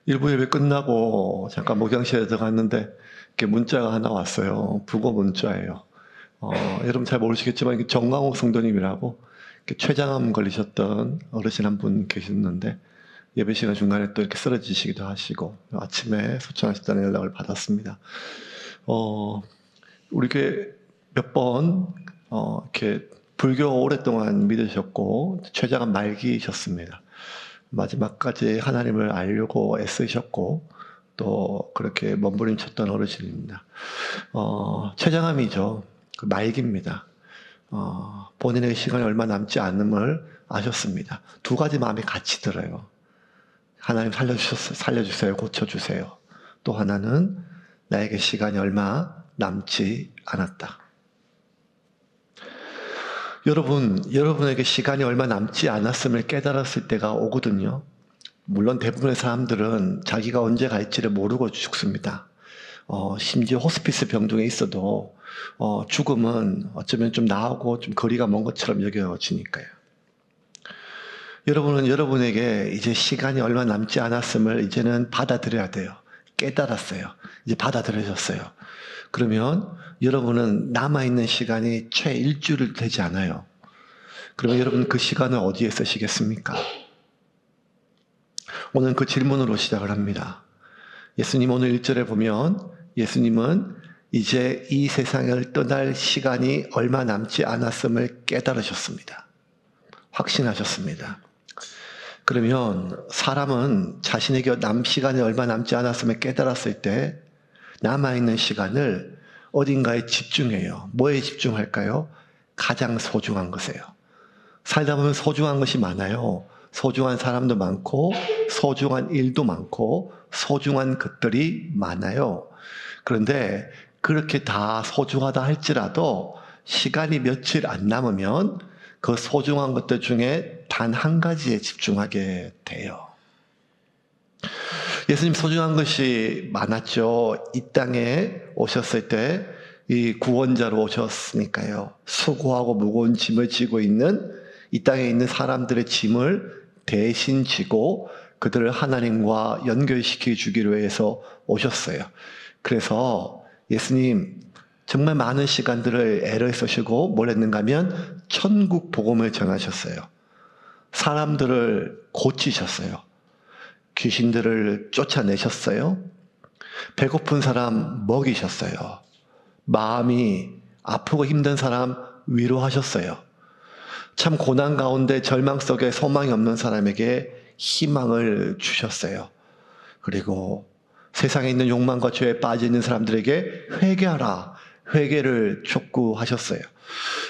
일부 예배 끝나고 잠깐 목양실에 들어갔는데 이렇게 문자가 하나 왔어요. 부고 문자예요. 여러분 잘 모르시겠지만 이게 정광욱 성도님이라고 이렇게 췌장암 걸리셨던 어르신 한 분 계셨는데 예배 시간 중간에 또 이렇게 쓰러지시기도 하시고 아침에 소천하셨다는 연락을 받았습니다. 우리 교회 몇 번 이렇게 불교 오랫동안 믿으셨고 췌장암 말기셨습니다. 마지막까지 하나님을 알려고 애쓰셨고 또 그렇게 몸부림쳤던 어르신입니다. 췌장암이죠. 그 말기입니다. 본인의 시간이 얼마 남지 않음을 아셨습니다. 두 가지 마음이 같이 들어요. 하나님 살려주세요. 고쳐주세요. 또 하나는 나에게 시간이 얼마 남지 않았다. 여러분에게 시간이 얼마 남지 않았음을 깨달았을 때가 오거든요. 물론 대부분의 사람들은 자기가 언제 갈지를 모르고 죽습니다. 심지어 호스피스 병동에 있어도 죽음은 어쩌면 좀 나하고 좀 거리가 먼 것처럼 여겨지니까요. 여러분은 여러분에게 이제 시간이 얼마 남지 않았음을 이제는 받아들여야 돼요. 깨달았어요. 이제 받아들여졌어요. 그러면 여러분은 남아있는 시간이 최 일주일 되지 않아요. 그러면 여러분 그 시간을 어디에 쓰시겠습니까? 오늘 그 질문으로 시작을 합니다. 예수님 오늘 1절에 보면 예수님은 이제 이 세상을 떠날 시간이 얼마 남지 않았음을 깨달으셨습니다. 확신하셨습니다. 그러면 사람은 자신에게 시간이 얼마 남지 않았음을 깨달았을 때 남아있는 시간을 어딘가에 집중해요. 뭐에 집중할까요? 가장 소중한 것이에요. 살다 보면 소중한 것이 많아요. 소중한 사람도 많고 소중한 일도 많고 소중한 것들이 많아요. 그런데 그렇게 다 소중하다 할지라도 시간이 며칠 안 남으면 그 소중한 것들 중에 단 한 가지에 집중하게 돼요. 예수님 소중한 것이 많았죠. 이 땅에 오셨을 때 이 구원자로 오셨으니까요. 수고하고 무거운 짐을 지고 있는 이 땅에 있는 사람들의 짐을 대신 지고 그들을 하나님과 연결시켜 주기로 해서 오셨어요. 그래서 예수님 정말 많은 시간들을 애를 쓰시고 뭘 했는가 하면 천국 복음을 전하셨어요. 사람들을 고치셨어요. 귀신들을 쫓아내셨어요. 배고픈 사람 먹이셨어요. 마음이 아프고 힘든 사람 위로하셨어요. 참 고난 가운데 절망 속에 소망이 없는 사람에게 희망을 주셨어요. 그리고 세상에 있는 욕망과 죄에 빠져 있는 사람들에게 회개하라. 회개를 촉구하셨어요.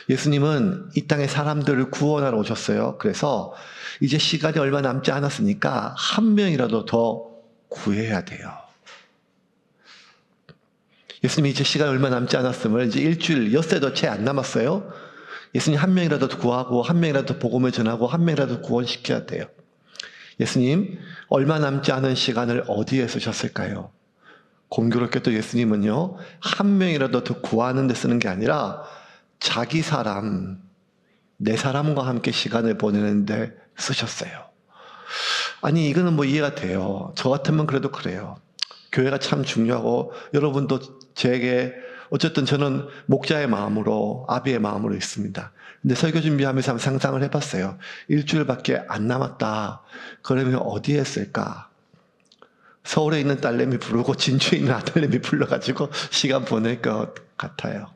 예수님은 이 땅에 사람들을 구원하러 오셨어요. 그래서 이제 시간이 얼마 남지 않았으니까 한 명이라도 더 구해야 돼요. 예수님이 이제 시간이 얼마 남지 않았음을 이제 일주일, 엿새도 채 안 남았어요. 예수님 한 명이라도 구하고 한 명이라도 복음을 전하고 한 명이라도 구원시켜야 돼요. 예수님 얼마 남지 않은 시간을 어디에 쓰셨을까요? 공교롭게도 예수님은요 한 명이라도 더 구하는 데 쓰는 게 아니라 자기 사람, 내 사람과 함께 시간을 보내는데 쓰셨어요. 아니 이거는 뭐 이해가 돼요. 저 같으면 그래도 그래요. 교회가 참 중요하고 여러분도 제게 어쨌든 저는 목자의 마음으로 아비의 마음으로 있습니다. 근데 설교 준비하면서 한번 상상을 해봤어요. 일주일밖에 안 남았다. 그러면 어디에 쓸까? 서울에 있는 딸내미 부르고 진주에 있는 아들내미 불러가지고 시간 보낼 것 같아요.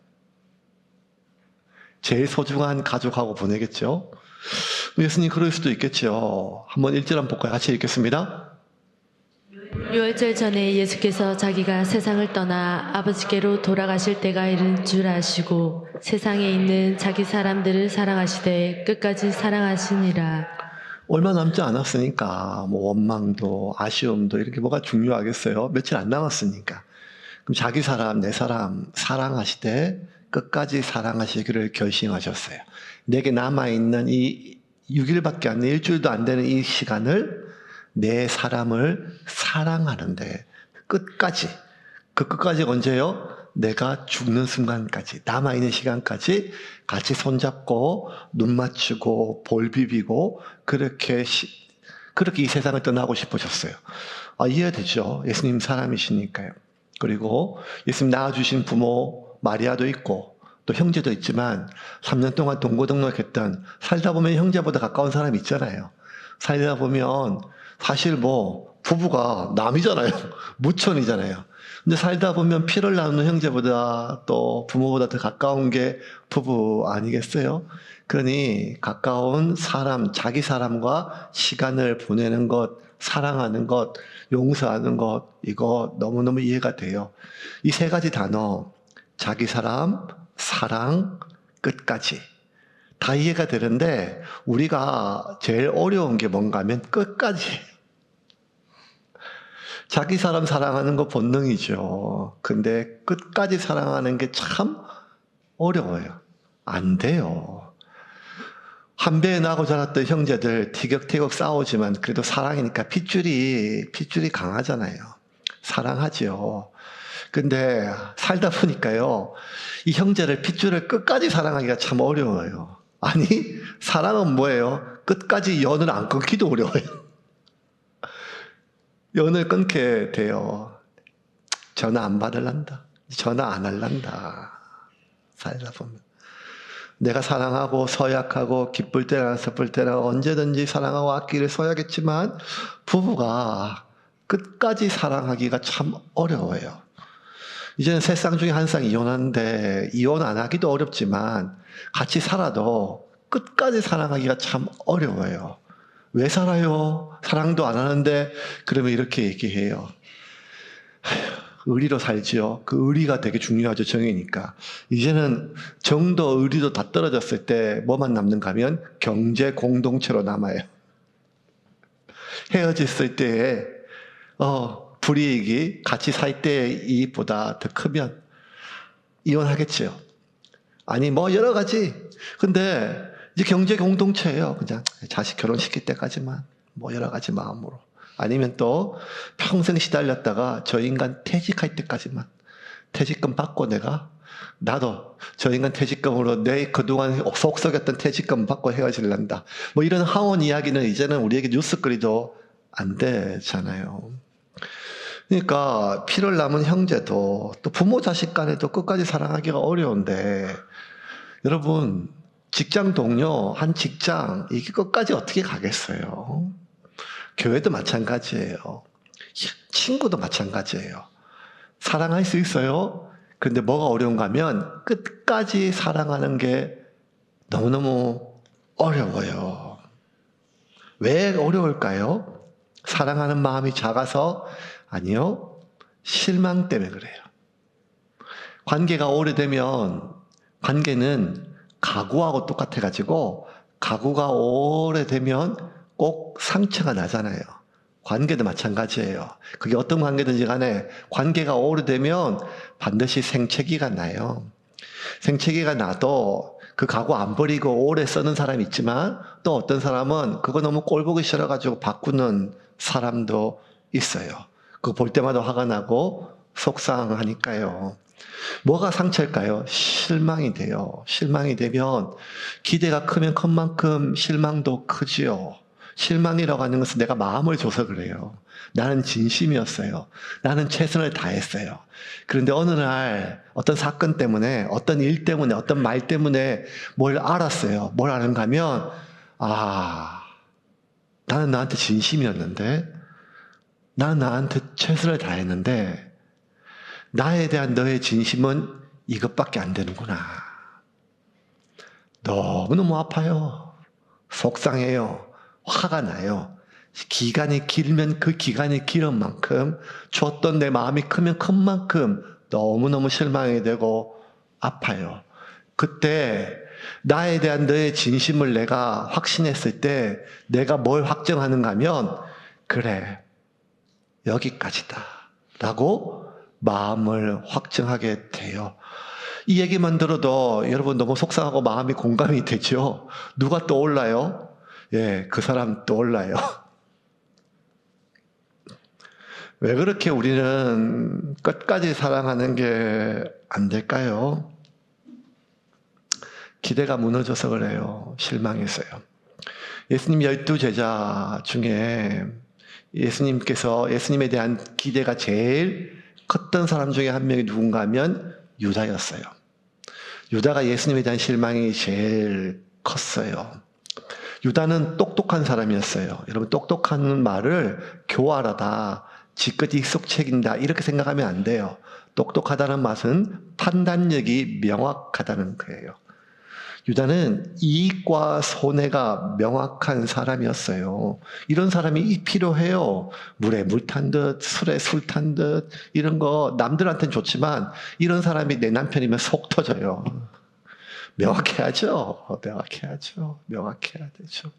제일 소중한 가족하고 보내겠죠? 예수님 그럴 수도 있겠죠. 한번 1절 한번 볼까요? 같이 읽겠습니다. 유월절 전에 예수께서 자기가 세상을 떠나 아버지께로 돌아가실 때가 이른 줄 아시고 세상에 있는 자기 사람들을 사랑하시되 끝까지 사랑하시니라. 얼마 남지 않았으니까 뭐 원망도 아쉬움도 이렇게 뭐가 중요하겠어요? 며칠 안 남았으니까. 그럼 자기 사람, 내 사람 사랑하시되 끝까지 사랑하시기를 결심하셨어요. 내게 남아있는 이 6일밖에 안 돼, 일주일도 안 되는 이 시간을 내 사람을 사랑하는데 끝까지, 그 끝까지가 언제요? 내가 죽는 순간까지, 남아있는 시간까지 같이 손잡고 눈 맞추고 볼 비비고 그렇게 이 세상을 떠나고 싶으셨어요. 이해되죠. 예수님 사람이시니까요. 그리고 예수님 낳아주신 부모 마리아도 있고 또 형제도 있지만 3년 동안 동고동락했던, 살다 보면 형제보다 가까운 사람이 있잖아요. 살다 보면 사실 뭐 부부가 남이잖아요. 무촌이잖아요. 근데 살다 보면 피를 나누는 형제보다 또 부모보다 더 가까운 게 부부 아니겠어요? 그러니 가까운 사람, 자기 사람과 시간을 보내는 것, 사랑하는 것, 용서하는 것, 이거 너무너무 이해가 돼요. 이 세 가지 단어, 자기 사람, 사랑, 끝까지 다 이해가 되는데 우리가 제일 어려운 게 뭔가 하면 끝까지. 자기 사람 사랑하는 거 본능이죠. 근데 끝까지 사랑하는 게 참 어려워요. 안 돼요. 한 배에 나고 자랐던 형제들 티격태격 싸우지만 그래도 사랑이니까 핏줄이 강하잖아요. 사랑하죠. 근데 살다 보니까요, 이 형제를, 핏줄을 끝까지 사랑하기가 참 어려워요. 아니, 사랑은 뭐예요? 끝까지 연을 안 끊기도 어려워요. 연을 끊게 돼요. 전화 안 받을란다. 전화 안 할란다. 살다 보면. 내가 사랑하고 서약하고 기쁠 때나 슬플 때나 언제든지 사랑하고 아끼를 써야겠지만 부부가 끝까지 사랑하기가 참 어려워요. 이제는 세 쌍 중에 한 쌍이 이혼하는데 이혼 안 하기도 어렵지만 같이 살아도 끝까지 사랑하기가 참 어려워요. 왜 살아요? 사랑도 안 하는데. 그러면 이렇게 얘기해요. 의리로 살지요. 그 의리가 되게 중요하죠. 정이니까. 이제는 정도, 의리도 다 떨어졌을 때 뭐만 남는가 하면 경제 공동체로 남아요. 헤어졌을 때에 불이익이 같이 살 때의 이익보다 더 크면 이혼하겠지요. 아니 뭐 여러 가지. 근데 이제 경제 공동체예요. 그냥 자식 결혼시킬 때까지만 뭐 여러 가지 마음으로. 아니면 또 평생 시달렸다가 저 인간 퇴직할 때까지만 퇴직금 받고 나도 저 인간 퇴직금으로 내 그동안 속 썩였던 퇴직금 받고 헤어질란다. 뭐 이런 하원 이야기는 이제는 우리에게 뉴스거리도 안 되잖아요. 그러니까 피를 남은 형제도 또 부모 자식 간에도 끝까지 사랑하기가 어려운데, 여러분 직장 동료, 한 직장 이게 끝까지 어떻게 가겠어요? 교회도 마찬가지예요. 친구도 마찬가지예요. 사랑할 수 있어요. 그런데 뭐가 어려운가 하면 끝까지 사랑하는 게 너무너무 어려워요. 왜 어려울까요? 사랑하는 마음이 작아서? 아니요. 실망 때문에 그래요. 관계가 오래되면, 관계는 가구하고 똑같아가지고 가구가 오래되면 꼭 상처가 나잖아요. 관계도 마찬가지예요. 그게 어떤 관계든지 간에 관계가 오래되면 반드시 생채기가 나요. 생채기가 나도 그 가구 안 버리고 오래 쓰는 사람이 있지만 또 어떤 사람은 그거 너무 꼴 보기 싫어가지고 바꾸는 사람도 있어요. 그거 볼 때마다 화가 나고 속상하니까요. 뭐가 상처일까요? 실망이 돼요. 실망이 되면 기대가 크면 큰 만큼 실망도 크지요. 실망이라고 하는 것은 내가 마음을 줘서 그래요. 나는 진심이었어요. 나는 최선을 다했어요. 그런데 어느 날 어떤 사건 때문에, 어떤 일 때문에, 어떤 말 때문에 뭘 알았어요. 뭘 아는가 하면, 나는 나한테 진심이었는데, 나는 나한테 최선을 다했는데 나에 대한 너의 진심은 이것밖에 안 되는구나. 너무너무 아파요. 속상해요. 화가 나요. 기간이 길면 그 기간이 길은 만큼, 줬던 내 마음이 크면 큰 만큼 너무너무 실망이 되고 아파요. 그때 나에 대한 너의 진심을 내가 확신했을 때 내가 뭘 확정하는가 하면, 그래, 여기까지다 라고 마음을 확정하게 돼요. 이 얘기만 들어도 여러분 너무 속상하고 마음이 공감이 되죠. 누가 떠올라요? 그 사람 떠올라요. 왜 그렇게 우리는 끝까지 사랑하는 게 안 될까요? 기대가 무너져서 그래요. 실망해서요. 예수님 12 제자 중에 예수님에 대한 기대가 제일 컸던 사람 중에 한 명이 누군가 하면 유다였어요. 유다가 예수님에 대한 실망이 제일 컸어요. 유다는 똑똑한 사람이었어요. 여러분, 똑똑한 말을 교활하다, 지껏 익숙책인다 이렇게 생각하면 안 돼요. 똑똑하다는 맛은 판단력이 명확하다는 거예요. 유다는 이익과 손해가 명확한 사람이었어요. 이런 사람이 필요해요. 물에 물 탄 듯, 술에 술 탄 듯, 이런 거 남들한테는 좋지만 이런 사람이 내 남편이면 속 터져요. 명확해야죠. 명확해야 되죠.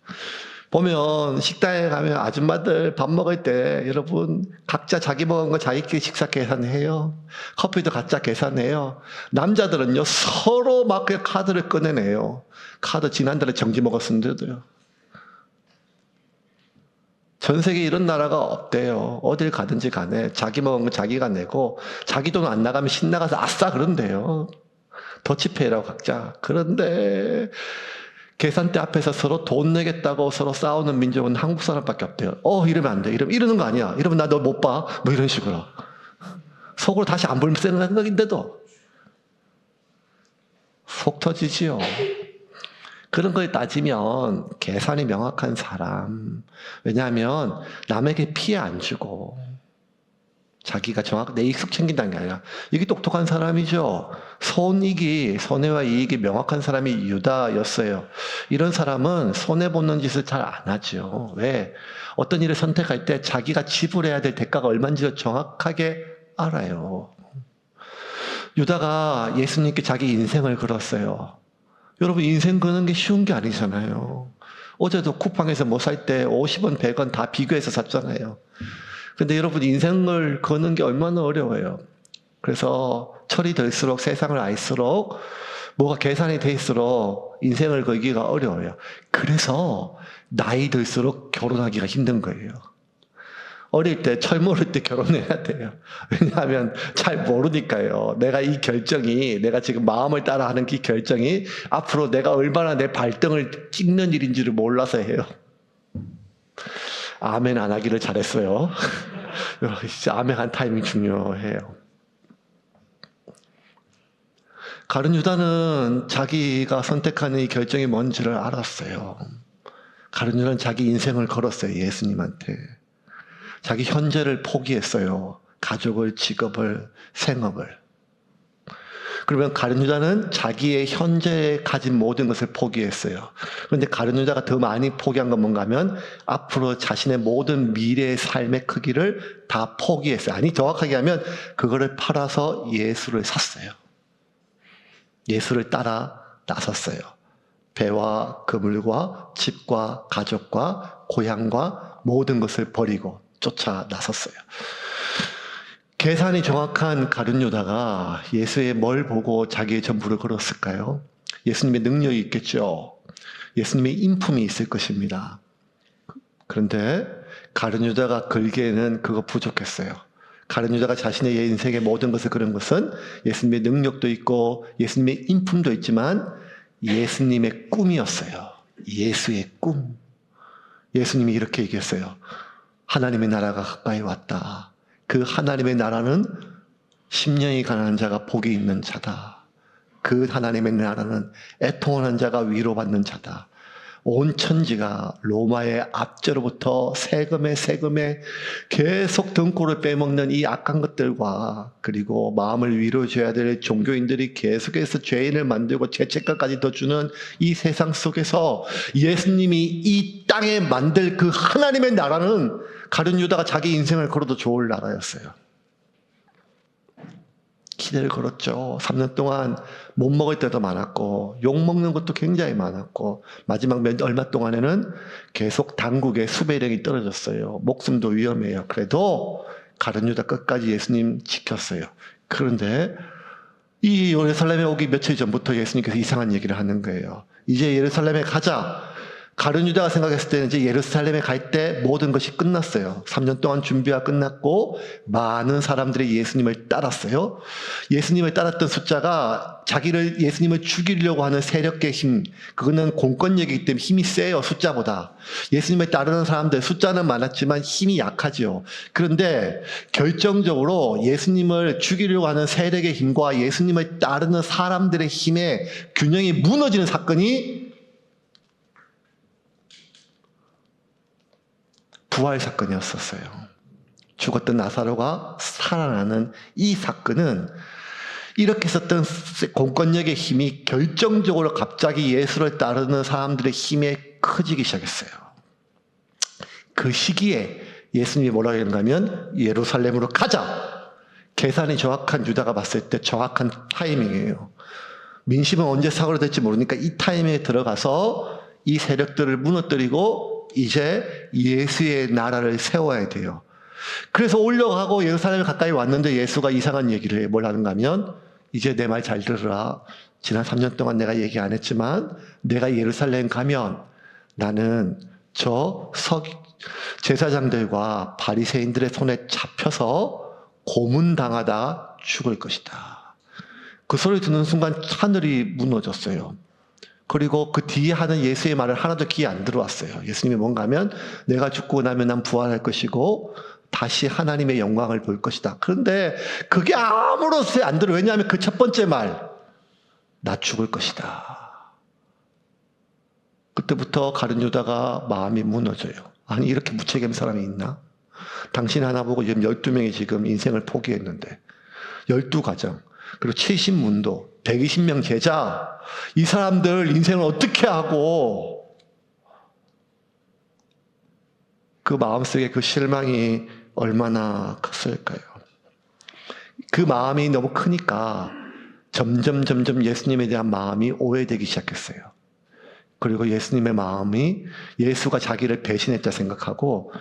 보면 식당에 가면 아줌마들 밥 먹을 때 여러분 각자 자기 먹은 거 자기끼리 식사 계산해요. 커피도 각자 계산해요. 남자들은요 서로 막 그 카드를 꺼내내요. 카드 지난달에 정지 먹었는데도요. 전 세계에 이런 나라가 없대요. 어딜 가든지 간에 자기 먹은 거 자기가 내고 자기 돈 안 나가면 신나가서 아싸 그런대요. 더치페이라고 각자. 그런데 계산대 앞에서 서로 돈 내겠다고 서로 싸우는 민족은 한국 사람밖에 없대요. 이러면 안 돼. 이러는 거 아니야. 이러면 나 너 못 봐. 뭐 이런 식으로. 속으로 다시 안 보면 쓰는 생각인데도 속 터지지요. 그런 거에 따지면 계산이 명확한 사람. 왜냐하면 남에게 피해 안 주고 자기가 내 이익 챙긴다는 게 아니라 이게 똑똑한 사람이죠. 손해와 이익이 명확한 사람이 유다였어요. 이런 사람은 손해보는 짓을 잘 안 하죠. 왜? 어떤 일을 선택할 때 자기가 지불해야 될 대가가 얼마인지를 정확하게 알아요. 유다가 예수님께 자기 인생을 걸었어요. 여러분, 인생 거는 게 쉬운 게 아니잖아요. 어제도 쿠팡에서 뭐 살 때 50원, 100원 다 비교해서 샀잖아요. 근데 여러분, 인생을 거는 게 얼마나 어려워요. 그래서 철이 들수록 세상을 알수록 뭐가 계산이 될수록 인생을 걸기가 어려워요. 그래서 나이 들수록 결혼하기가 힘든 거예요. 어릴 때, 철 모를 때 결혼해야 돼요. 왜냐하면 잘 모르니까요. 내가 지금 마음을 따라 하는 이 결정이 앞으로 내가 얼마나 내 발등을 찍는 일인지를 몰라서 해요. 아멘 안 하기를 잘했어요. 진짜 아멘 한 타이밍 중요해요. 가룟 유다는 자기가 선택하는 이 결정이 뭔지를 알았어요. 가룟 유다는 자기 인생을 걸었어요. 예수님한테. 자기 현재를 포기했어요. 가족을, 직업을, 생업을. 그러면 가룟 유다는 자기의 현재에 가진 모든 것을 포기했어요. 그런데 가룟 유다가 더 많이 포기한 건 뭔가 하면 앞으로 자신의 모든 미래의 삶의 크기를 다 포기했어요. 아니, 정확하게 하면 그거를 팔아서 예수를 샀어요. 예수를 따라 나섰어요. 배와 그물과 집과 가족과 고향과 모든 것을 버리고 쫓아 나섰어요. 계산이 정확한 가룟 유다가 예수의 뭘 보고 자기의 전부를 걸었을까요? 예수님의 능력이 있겠죠. 예수님의 인품이 있을 것입니다. 그런데 가룟 유다가 걸기에는 그거 부족했어요. 가룟 유다가 자신의 인생의 모든 것을 그런 것은 예수님의 능력도 있고 예수님의 인품도 있지만 예수님의 꿈이었어요. 예수의 꿈. 예수님이 이렇게 얘기했어요. 하나님의 나라가 가까이 왔다. 그 하나님의 나라는 심령이 가난한 자가 복이 있는 자다. 그 하나님의 나라는 애통하는 자가 위로받는 자다. 온 천지가 로마의 압제로부터 세금에 계속 등골을 빼먹는 이 악한 것들과 그리고 마음을 위로줘야 될 종교인들이 계속해서 죄인을 만들고 죄책감까지 더 주는 이 세상 속에서 예수님이 이 땅에 만들 그 하나님의 나라는 가룟 유다가 자기 인생을 걸어도 좋을 나라였어요. 기대를 걸었죠. 3년 동안 못 먹을 때도 많았고 욕 먹는 것도 굉장히 많았고 마지막 얼마 동안에는 계속 당국의 수배령이 떨어졌어요. 목숨도 위험해요. 그래도 가룟 유다 끝까지 예수님 지켰어요. 그런데 이 예루살렘에 오기 며칠 전부터 예수님께서 이상한 얘기를 하는 거예요. 이제 예루살렘에 가자. 가룟 유다가 생각했을 때는 이제 예루살렘에 갈 때 모든 것이 끝났어요. 3년 동안 준비가 끝났고 많은 사람들이 예수님을 따랐어요. 예수님을 따랐던 숫자가 예수님을 죽이려고 하는 세력의 힘, 그거는 공권력이기 때문에 힘이 세요, 숫자보다. 예수님을 따르는 사람들 숫자는 많았지만 힘이 약하죠. 그런데 결정적으로 예수님을 죽이려고 하는 세력의 힘과 예수님을 따르는 사람들의 힘의 균형이 무너지는 사건이 부활 사건이었었어요. 죽었던 나사로가 살아나는 이 사건은 이렇게 썼던 공권력의 힘이 결정적으로 갑자기 예수를 따르는 사람들의 힘에 커지기 시작했어요. 그 시기에 예수님이 뭐라고 했는가 하면 예루살렘으로 가자. 계산이 정확한 유다가 봤을 때 정확한 타이밍이에요. 민심은 언제 사고로 될지 모르니까 이 타이밍에 들어가서 이 세력들을 무너뜨리고 이제 예수의 나라를 세워야 돼요. 그래서 올려가고 예루살렘에 가까이 왔는데 예수가 이상한 얘기를 해. 뭘 하는가 하면 이제 내 말 잘 들으라. 지난 3년 동안 내가 얘기 안 했지만 내가 예루살렘 가면 나는 제사장들과 바리새인들의 손에 잡혀서 고문당하다 죽을 것이다. 그 소리 듣는 순간 하늘이 무너졌어요. 그리고 그 뒤에 하는 예수의 말을 하나도 귀에 안 들어왔어요. 예수님이 뭔가 하면 내가 죽고 나면 난 부활할 것이고 다시 하나님의 영광을 볼 것이다. 그런데 그게 아무렇지 안 들어요. 왜냐하면 그 첫 번째 말, 나 죽을 것이다. 그때부터 가룟 유다가 마음이 무너져요. 아니 이렇게 무책임한 사람이 있나? 당신 하나 보고 지금 12명이 지금 인생을 포기했는데 12가정 그리고 70문도 120명 제자 이 사람들 인생을 어떻게 하고 그 마음속에 그 실망이 얼마나 컸을까요? 그 마음이 너무 크니까 점점 예수님에 대한 마음이 오해되기 시작했어요. 그리고 예수님의 마음이 예수가 자기를 배신했다 생각하고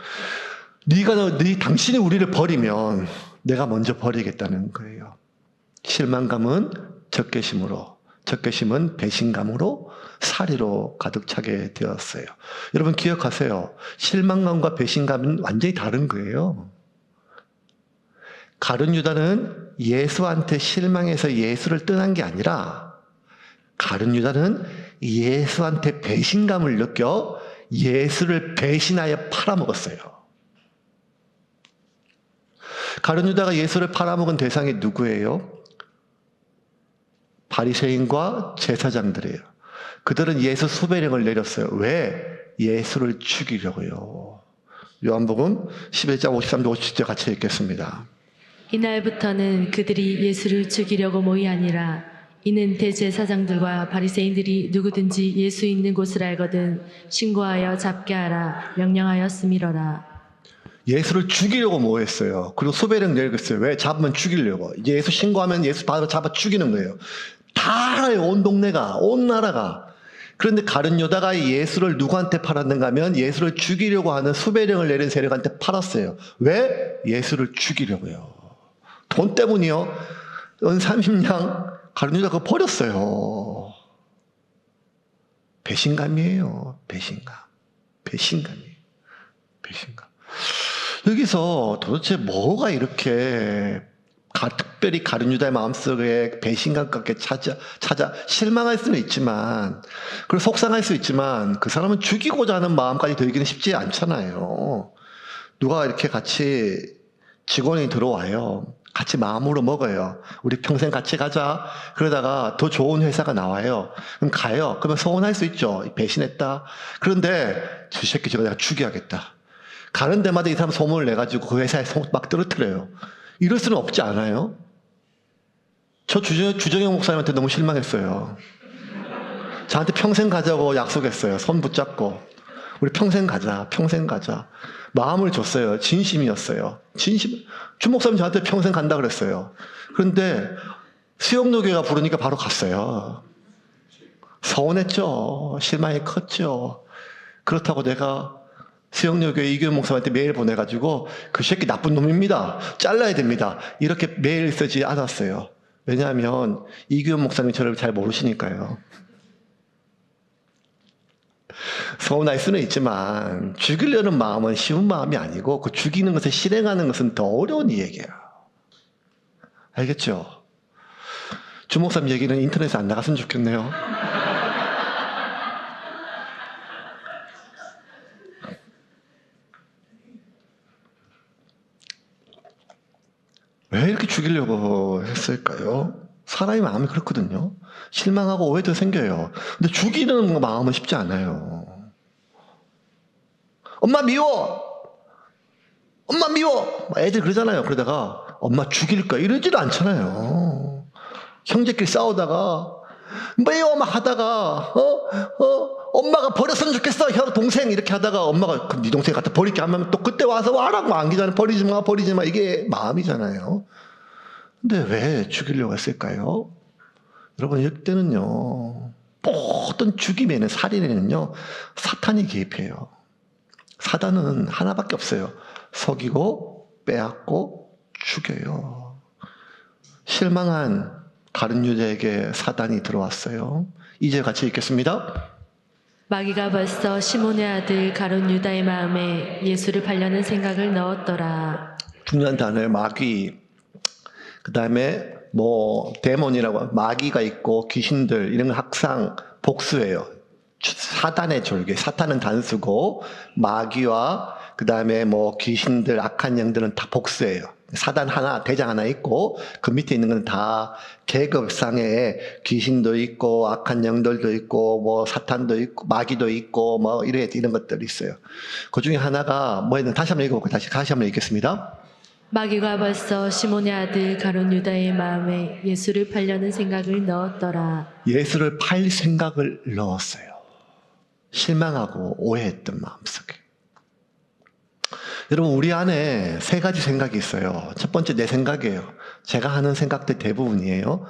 당신이 우리를 버리면 내가 먼저 버리겠다는 거예요. 실망감은 적개심은 배신감으로 사리로 가득 차게 되었어요. 여러분 기억하세요. 실망감과 배신감은 완전히 다른 거예요. 가룟 유다는 예수한테 실망해서 예수를 떠난 게 아니라 가룟 유다는 예수한테 배신감을 느껴 예수를 배신하여 팔아먹었어요. 가룟 유다가 예수를 팔아먹은 대상이 누구예요? 바리새인과 제사장들이에요. 그들은 예수 수배령을 내렸어요. 왜? 예수를 죽이려고요. 요한복음 11장 53절 57절 같이 읽겠습니다. 이날부터는 그들이 예수를 죽이려고 모이 아니라 이는 대제사장들과 바리새인들이 누구든지 예수 있는 곳을 알거든 신고하여 잡게 하라 명령하였음이로라. 예수를 죽이려고 모였어요. 그리고 수배령 내렸어요. 왜? 잡으면 죽이려고. 이제 예수 신고하면 예수 잡아 죽이는 거예요. 다 알아요. 온 동네가, 온 나라가. 그런데 가룟 유다가 예수를 누구한테 팔았는가 하면 예수를 죽이려고 하는 수배령을 내린 세력한테 팔았어요. 왜? 예수를 죽이려고요. 돈 때문이요. 은 30냥 가룟 유다가 그거 버렸어요. 배신감이에요. 배신감이에요. 여기서 도대체 뭐가 이렇게 특별히 가룟 유다의 마음속에 배신감 갖게 찾아 실망할 수는 있지만 그리고 속상할 수 있지만 그 사람은 죽이고자 하는 마음까지 들기는 쉽지 않잖아요. 누가 이렇게 같이 직원이 들어와요. 같이 마음으로 먹어요. 우리 평생 같이 가자. 그러다가 더 좋은 회사가 나와요. 그럼 가요. 그러면 서운할 수 있죠. 배신했다. 그런데 저 새끼 저거 내가 죽여야겠다. 가는 데마다 이 사람 소문을 내가지고 그 회사에 막 떨어뜨려요. 이럴 수는 없지 않아요? 저 주정영 목사님한테 너무 실망했어요. 저한테 평생 가자고 약속했어요. 손 붙잡고. 우리 평생 가자. 마음을 줬어요. 진심이었어요. 주 목사님 저한테 평생 간다 그랬어요. 그런데 수영노교가 부르니까 바로 갔어요. 서운했죠. 실망이 컸죠. 그렇다고 내가 수영여교회 이규현 목사한테 메일 보내가지고 그 새끼 나쁜 놈입니다. 잘라야 됩니다. 이렇게 메일 쓰지 않았어요. 왜냐하면 이규현 목사님 저를 잘 모르시니까요. 서운할 수는 있지만 죽이려는 마음은 쉬운 마음이 아니고 그 죽이는 것을 실행하는 것은 더 어려운 얘기예요. 알겠죠? 주목사님 얘기는 인터넷에 안 나갔으면 좋겠네요. 왜 이렇게 죽이려고 했을까요? 사람의 마음이 그렇거든요. 실망하고 오해도 생겨요. 근데 죽이는 마음은 쉽지 않아요. 엄마 미워! 엄마 미워! 애들 그러잖아요. 그러다가 엄마 죽일 거야. 이러지도 않잖아요. 형제끼리 싸우다가 미워 막 하다가 엄마가 버렸으면 좋겠어. 형 동생 이렇게 하다가 엄마가 네 동생 갖다 버릴게 하면 또 그때 와서 와라고 안기잖아요. 버리지 마. 이게 마음이잖아요. 근데 왜 죽이려고 했을까요? 여러분 이때는요. 모든 죽임에는 살인에는요. 사탄이 개입해요. 사단은 하나밖에 없어요. 속이고 빼앗고 죽여요. 실망한 가룟 유다에게 사단이 들어왔어요. 이제 같이 읽겠습니다. 마귀가 벌써 시몬의 아들 가룟 유다의 마음에 예수를 팔려는 생각을 넣었더라. 중요한 단어예요. 마귀. 그 다음에 데몬이라고 마귀가 있고 귀신들 이런 건 항상 복수예요. 사단의 졸개. 사탄은 단수고 마귀와 그 다음에 귀신들 악한 영들은 다 복수예요. 사단 하나, 대장 하나 있고 그 밑에 있는 건 다 계급상에 귀신도 있고 악한 영들도 있고 사탄도 있고 마귀도 있고 이런 것들이 있어요. 그 중에 하나가 뭐였나 다시 한번 읽어볼까요? 다시 한번 읽겠습니다. 마귀가 벌써 시몬의 아들 가룟 유다의 마음에 예수를 팔려는 생각을 넣었더라. 예수를 팔 생각을 넣었어요. 실망하고 오해했던 마음속에. 여러분 우리 안에 세 가지 생각이 있어요. 첫 번째 내 생각이에요. 제가 하는 생각들 대부분이에요.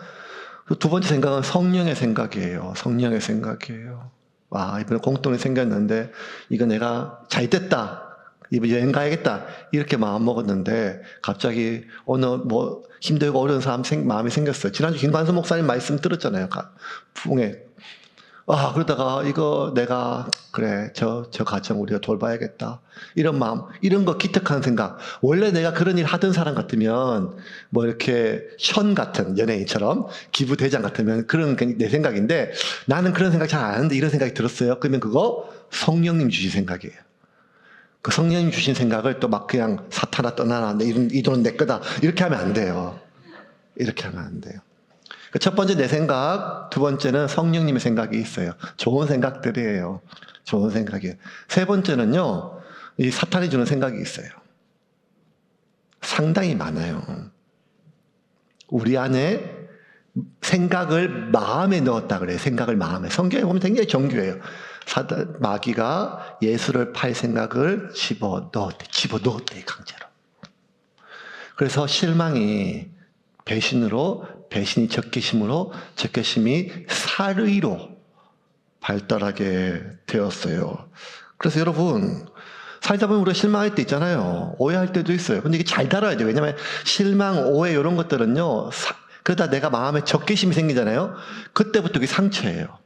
두 번째 생각은 성령의 생각이에요. 성령의 생각이에요. 와, 이번에 공통이 생겼는데 이거 내가 잘 됐다. 이번 여행 가야겠다. 이렇게 마음 먹었는데 갑자기 어느 힘들고 어려운 사람 마음이 생겼어요. 지난주 김관수 목사님 말씀 들었잖아요. 풍에. 그러다가 이거 내가 그래 저 가정 우리가 돌봐야겠다. 이런 마음, 이런 거 기특한 생각. 원래 내가 그런 일 하던 사람 같으면 이렇게 션 같은 연예인처럼 기부대장 같으면 그런 내 생각인데 나는 그런 생각 잘 안 하는데 이런 생각이 들었어요. 그러면 그거 성령님 주신 생각이에요. 그 성령님 주신 생각을 또 막 그냥 사탄아 떠나라. 이 돈은 내 거다. 이렇게 하면 안 돼요. 이렇게 하면 안 돼요. 첫 번째 내 생각, 두 번째는 성령님의 생각이 있어요. 좋은 생각들이에요. 좋은 생각이에요. 세 번째는요, 이 사탄이 주는 생각이 있어요. 상당히 많아요. 우리 안에 생각을 마음에 넣었다 그래요. 생각을 마음에. 성경에 보면 굉장히 정교해요. 마귀가 예수를 팔 생각을 집어넣었대, 강제로. 그래서 실망이 배신이 적개심으로, 적개심이 살의로 발달하게 되었어요. 그래서 여러분, 살다 보면 우리가 실망할 때 있잖아요. 오해할 때도 있어요. 근데 이게 잘 다뤄야 돼요. 왜냐하면 실망, 오해 이런 것들은요, 그러다 내가 마음에 적개심이 생기잖아요. 그때부터 그게 상처예요.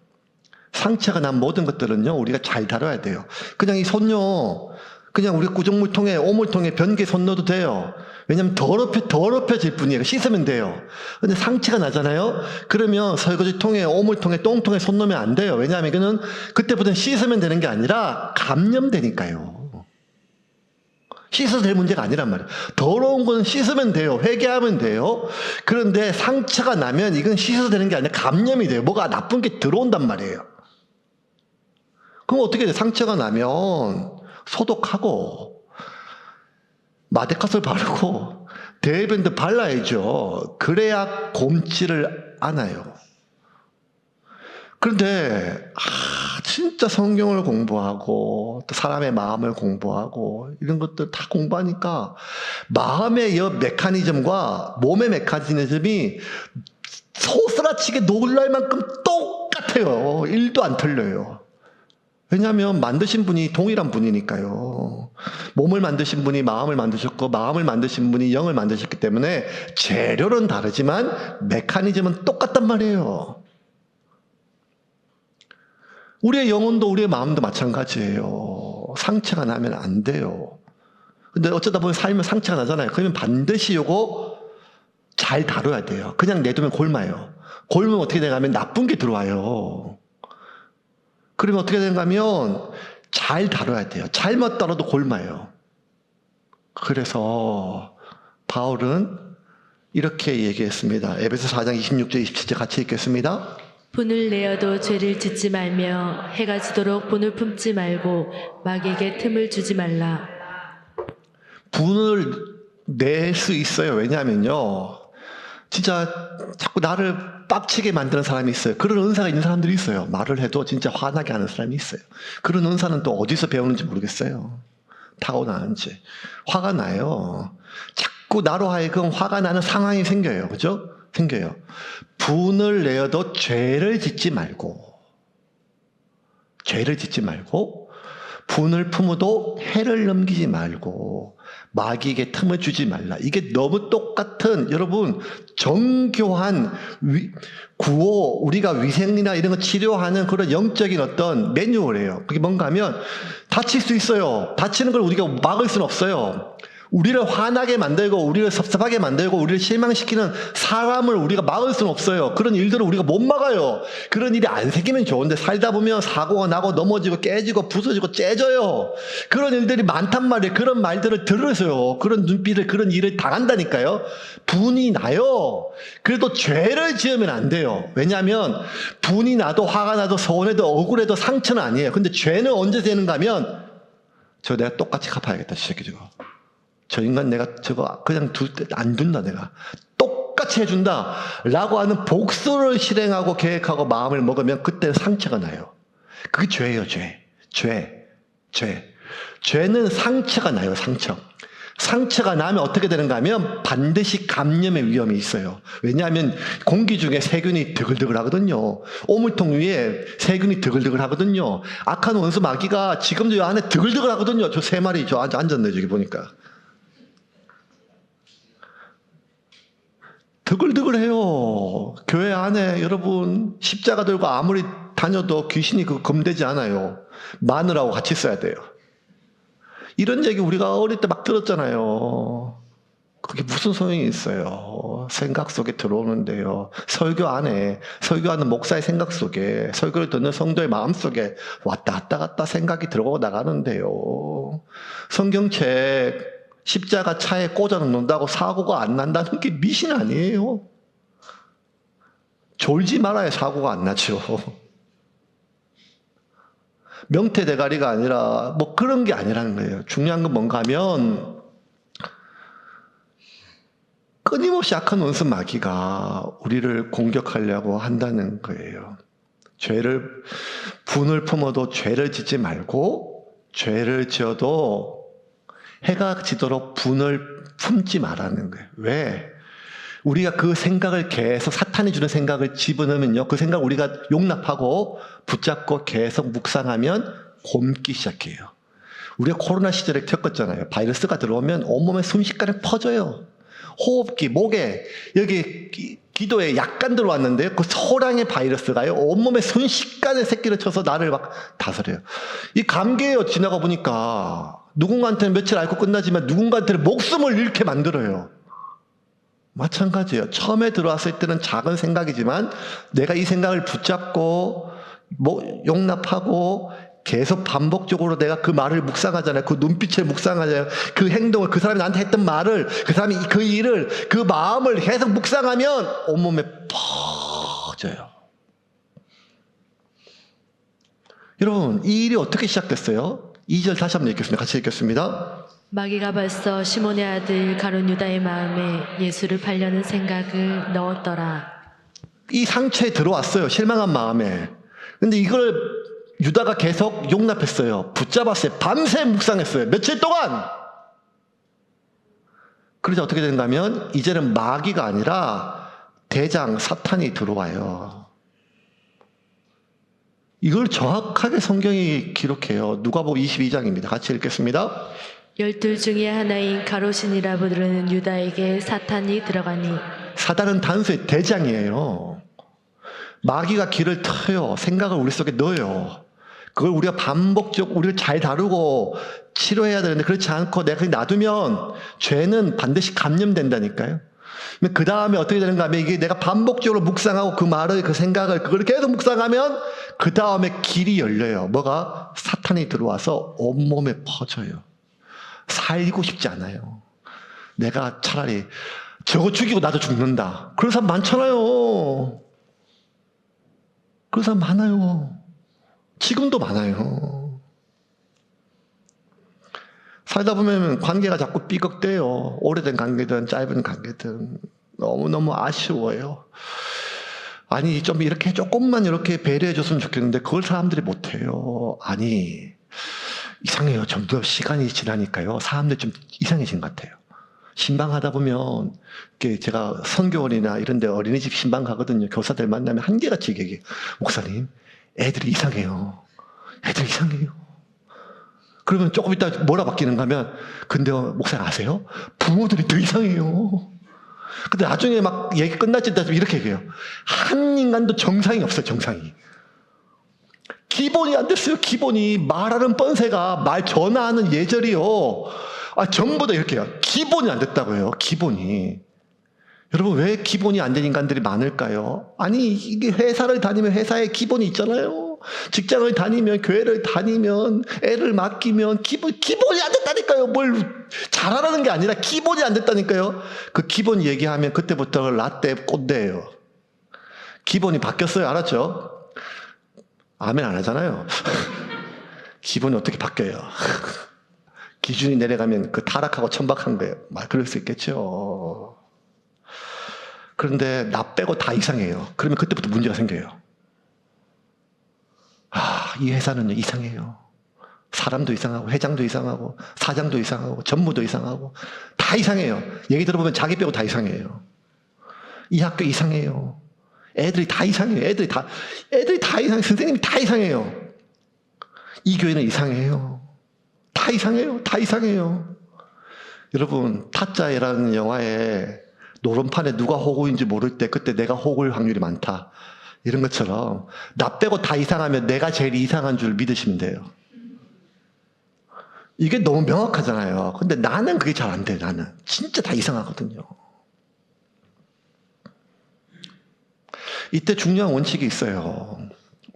상처가 난 모든 것들은요, 우리가 잘 다뤄야 돼요. 그냥 이 손요, 그냥 우리 구정물통에, 오물통에 변기에 손 넣어도 돼요. 왜냐면 더럽혀질 뿐이에요. 씻으면 돼요. 근데 상처가 나잖아요? 그러면 설거지통에, 오물통에, 똥통에 손 넣으면 안 돼요. 왜냐하면 이거는 그때부터는 씻으면 되는 게 아니라 감염되니까요. 씻어도 될 문제가 아니란 말이에요. 더러운 건 씻으면 돼요. 회개하면 돼요. 그런데 상처가 나면 이건 씻어도 되는 게 아니라 감염이 돼요. 뭐가 나쁜 게 들어온단 말이에요. 그럼 어떻게 돼요? 상처가 나면 소독하고 마데카솔 바르고 데일밴드 발라야죠. 그래야 곰지를 않아요. 그런데 진짜 성경을 공부하고 또 사람의 마음을 공부하고 이런 것들 다 공부하니까 마음의 메커니즘과 몸의 메커니즘이 소스라치게 놀랄 만큼 똑같아요. 1도 안 틀려요. 왜냐하면 만드신 분이 동일한 분이니까요. 몸을 만드신 분이 마음을 만드셨고 마음을 만드신 분이 영을 만드셨기 때문에 재료는 다르지만 메커니즘은 똑같단 말이에요. 우리의 영혼도 우리의 마음도 마찬가지예요. 상처가 나면 안 돼요. 근데 어쩌다 보면 살면 상처가 나잖아요. 그러면 반드시 요거 잘 다뤄야 돼요. 그냥 내두면 골마요. 골면 어떻게 되냐면 나쁜 게 들어와요. 그러면 어떻게 되는가 하면 잘 다뤄야 돼요. 잘못 다뤄도 골마요. 그래서 바울은 이렇게 얘기했습니다. 에베소 4장 26절 27절 같이 읽겠습니다. 분을 내어도 죄를 짓지 말며 해가 지도록 분을 품지 말고 마귀에게 틈을 주지 말라. 분을 낼 수 있어요. 왜냐하면요, 진짜 자꾸 나를 빡치게 만드는 사람이 있어요. 그런 은사가 있는 사람들이 있어요. 말을 해도 진짜 화나게 하는 사람이 있어요. 그런 은사는 또 어디서 배우는지 모르겠어요. 타고나는지. 화가 나요. 자꾸 나로 하여금 화가 나는 상황이 생겨요. 그죠? 생겨요. 분을 내어도 죄를 짓지 말고, 분을 품어도 해를 넘기지 말고, 마귀에게 틈을 주지 말라. 이게 너무 똑같은, 여러분, 정교한 구호, 우리가 위생이나 이런 거 치료하는 그런 영적인 어떤 매뉴얼이에요. 그게 뭔가 하면 다칠 수 있어요. 다치는 걸 우리가 막을 수는 없어요. 우리를 화나게 만들고 우리를 섭섭하게 만들고 우리를 실망시키는 사람을 우리가 막을 수는 없어요. 그런 일들을 우리가 못 막아요. 그런 일이 안 생기면 좋은데 살다 보면 사고가 나고 넘어지고 깨지고 부서지고 째져요. 그런 일들이 많단 말이에요. 그런 말들을 들으세요. 그런 눈빛을, 그런 일을 당한다니까요. 분이 나요. 그래도 죄를 지으면 안 돼요. 왜냐하면 분이 나도 화가 나도 서운해도 억울해도 상처는 아니에요. 근데 죄는 언제 되는가 하면 내가 똑같이 갚아야겠다. 새끼 저거. 저 인간 내가 저거 그냥 안 둔다. 내가 똑같이 해준다 라고 하는 복수를 실행하고 계획하고 마음을 먹으면 그때 상처가 나요. 그게 죄예요. 죄는 상처가 나요. 상처가 나면 어떻게 되는가 하면 반드시 감염의 위험이 있어요. 왜냐하면 공기 중에 세균이 드글드글 하거든요. 오물통 위에 세균이 드글드글 하거든요. 악한 원수 마귀가 지금도 이 안에 드글드글 하거든요. 저 3마리 저 앉았네. 저기 보니까 드글드글해요. 교회 안에 여러분 십자가 들고 아무리 다녀도 귀신이 검대지 않아요. 마늘하고 같이 써야 돼요. 이런 얘기 우리가 어릴 때 막 들었잖아요. 그게 무슨 소용이 있어요. 생각 속에 들어오는데요. 설교하는 목사의 생각 속에, 설교를 듣는 성도의 마음 속에 왔다 갔다 생각이 들어오고 나가는데요. 성경책 십자가 차에 꽂아 놓는다고 사고가 안 난다는 게 미신 아니에요. 졸지 말아야 사고가 안 나죠. 명태 대가리가 아니라 뭐 그런 게 아니라는 거예요. 중요한 건 뭔가 하면 끊임없이 악한 원수 마귀가 우리를 공격하려고 한다는 거예요. 분을 품어도 죄를 짓지 말고, 죄를 지어도 해가 지도록 분을 품지 말라는 거예요. 왜? 우리가 그 생각을 계속 사탄이 주는 생각을 집어넣으면요, 그 생각 우리가 용납하고 붙잡고 계속 묵상하면 곪기 시작해요. 우리가 코로나 시절에 겪었잖아요. 바이러스가 들어오면 온몸에 순식간에 퍼져요. 호흡기, 목에, 여기 기도에 약간 들어왔는데요, 그 소량의 바이러스가요 온몸에 순식간에 새끼를 쳐서 나를 막 다스려요. 이 감기예요. 지나가 보니까 누군가한테는 며칠 앓고 끝나지만 누군가한테는 목숨을 잃게 만들어요. 마찬가지예요. 처음에 들어왔을 때는 작은 생각이지만 내가 이 생각을 붙잡고 용납하고 계속 반복적으로 내가 그 말을 묵상하잖아요. 그 눈빛을 묵상하잖아요. 그 행동을, 그 사람이 나한테 했던 말을, 그 사람이 그 일을, 그 마음을 계속 묵상하면 온몸에 퍼져요. 예러분, 이 일이 어떻게 시작됐어요? 2절 다시 한번 읽겠습니다. 같이 읽겠습니다. 마귀가 벌써 시몬의 아들 가룟 유다의 마음에 예수를 팔려는 생각을 넣었더라. 이 상처에 들어왔어요. 실망한 마음에. 근데 이걸 유다가 계속 용납했어요. 붙잡았어요. 밤새 묵상했어요. 며칠 동안. 그래서 어떻게 된가 하면 이제는 마귀가 아니라 대장 사탄이 들어와요. 이걸 정확하게 성경이 기록해요. 누가복음 22장입니다. 같이 읽겠습니다. 12 중에 하나인 가로신이라 부르는 유다에게 사탄이 들어가니. 사단은 단수의 대장이에요. 마귀가 길을 터요. 생각을 우리 속에 넣어요. 그걸 우리가 반복적으로 우리를 잘 다루고 치료해야 되는데 그렇지 않고 내가 그냥 놔두면 죄는 반드시 감염된다니까요. 그 다음에 어떻게 되는가 하면 이게 내가 반복적으로 묵상하고 그 말을 그 생각을 그걸 계속 묵상하면 그 다음에 길이 열려요. 뭐가? 사탄이 들어와서 온몸에 퍼져요. 살고 싶지 않아요. 내가 차라리 저거 죽이고 나도 죽는다. 그런 사람 많잖아요. 그런 사람 많아요. 지금도 많아요. 살다 보면 관계가 자꾸 삐걱대요. 오래된 관계든 짧은 관계든 너무너무 아쉬워요. 아니 좀 이렇게 조금만 이렇게 배려해 줬으면 좋겠는데 그걸 사람들이 못해요. 아니 이상해요. 좀 더 시간이 지나니까요. 사람들이 좀 이상해진 것 같아요. 신방하다 보면 제가 선교원이나 이런 데 어린이집 신방 가거든요. 교사들 만나면 한결같이 얘기해요. 목사님 애들이 이상해요. 애들이 이상해요. 그러면 조금 있다 뭐라 바뀌는가 하면 근데 목사님 아세요? 부모들이 더 이상해요. 근데 나중에 막 얘기 끝났을 때 이렇게 얘기해요. 한 인간도 정상이 없어요. 정상이. 기본이 안 됐어요. 기본이. 말하는 뻔세가 말 전화하는 예절이요. 전부 다 이렇게 해요. 기본이 안 됐다고요. 기본이. 여러분 왜 기본이 안 된 인간들이 많을까요? 아니 이게 회사를 다니면 회사에 기본이 있잖아요. 직장을 다니면 교회를 다니면 애를 맡기면 기본이 안 됐다니까요. 뭘 잘하라는 게 아니라 기본이 안 됐다니까요. 그 기본 얘기하면 그때부터 라떼 꼰대예요. 기본이 바뀌었어요. 알았죠? 아멘 안 하잖아요. 기본이 어떻게 바뀌어요? 기준이 내려가면 그 타락하고 천박한 거예요. 그럴 수 있겠죠. 그런데 나 빼고 다 이상해요. 그러면 그때부터 문제가 생겨요. 이 회사는 이상해요. 사람도 이상하고 회장도 이상하고 사장도 이상하고 전무도 이상하고 다 이상해요. 얘기 들어보면 자기 빼고 다 이상해요. 이 학교 이상해요. 애들이 다 이상해요. 애들이 다 이상해요. 선생님이 다 이상해요. 이 교회는 이상해요. 다 이상해요. 다 이상해요. 여러분 타짜라는 영화에 노름판에 누가 호구인지 모를 때 그때 내가 호구일 확률이 많다. 이런 것처럼 나 빼고 다 이상하면 내가 제일 이상한 줄 믿으시면 돼요. 이게 너무 명확하잖아요. 근데 나는 그게 잘 안 돼. 나는 진짜 다 이상하거든요. 이때 중요한 원칙이 있어요.